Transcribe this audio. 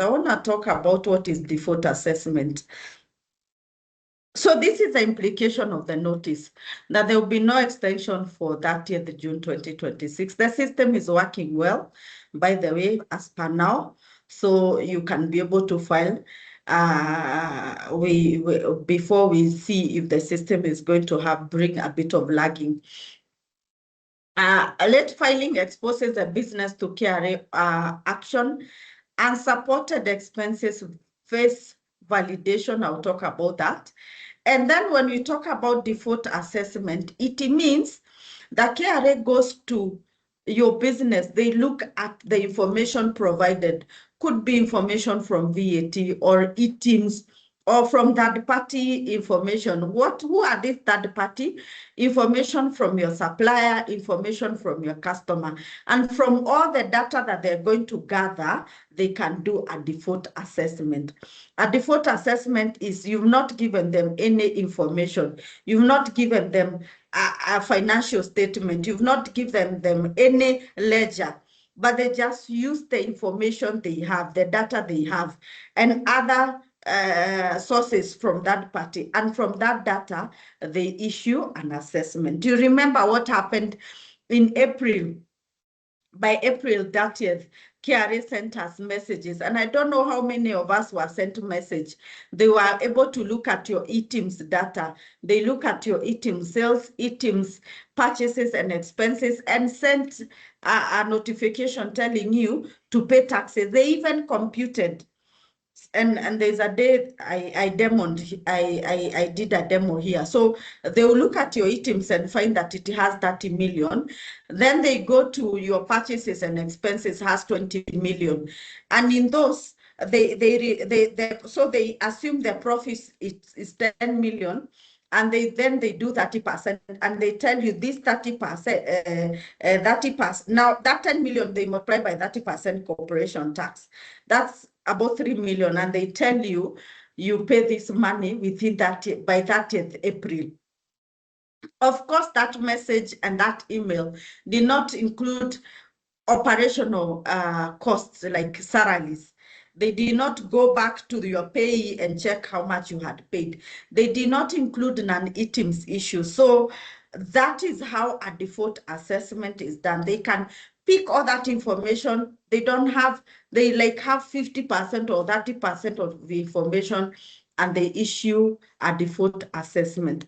I want to talk about what is default assessment. So this is the implication of the notice, that there will be no extension for 30th June 2026. The system is working well, by the way, as per now. So you can be able to file before we see if the system is going to bring a bit of lagging. Late filing exposes the business to KRA action. Unsupported expenses face validation. I'll talk about that. And then when we talk about default assessment, it means the KRA goes to your business. They look at the information provided. Could be information from VAT or e-teams or from third-party information. Who are these third-party? Information from your supplier, information from your customer. And from all the data that they're going to gather, they can do a default assessment. A default assessment is you've not given them any information. You've not given them a financial statement. You've not given them any ledger, but they just use the information they have, the data they have, and other sources from that party. And from that data, they issue an assessment. Do you remember what happened in April? By April 30th, KRA sent us messages, and I don't know how many of us were sent a message. They were able to look at your e-teams data. They look at your e-teams sales, e-teams purchases and expenses, and sent a notification telling you to pay taxes. They even computed. And there's a day I did a demo here. So they will look at your items and find that it has 30 million. Then they go to your purchases and expenses has 20 million. And in those, so they assume their profit is 10 million. And then they do 30%, and they tell you this 30%, 30%. Now that 10 million, they multiply by 30% corporation tax. That's about 3 million, and they tell you, you pay this money within by 30th April. Of course, that message and that email did not include operational costs like salaries. They did not go back to your payee and check how much you had paid. They did not include non-items issue. So that is how a default assessment is done. They can pick all that information. They have 50% or 30% of the information, and they issue a default assessment.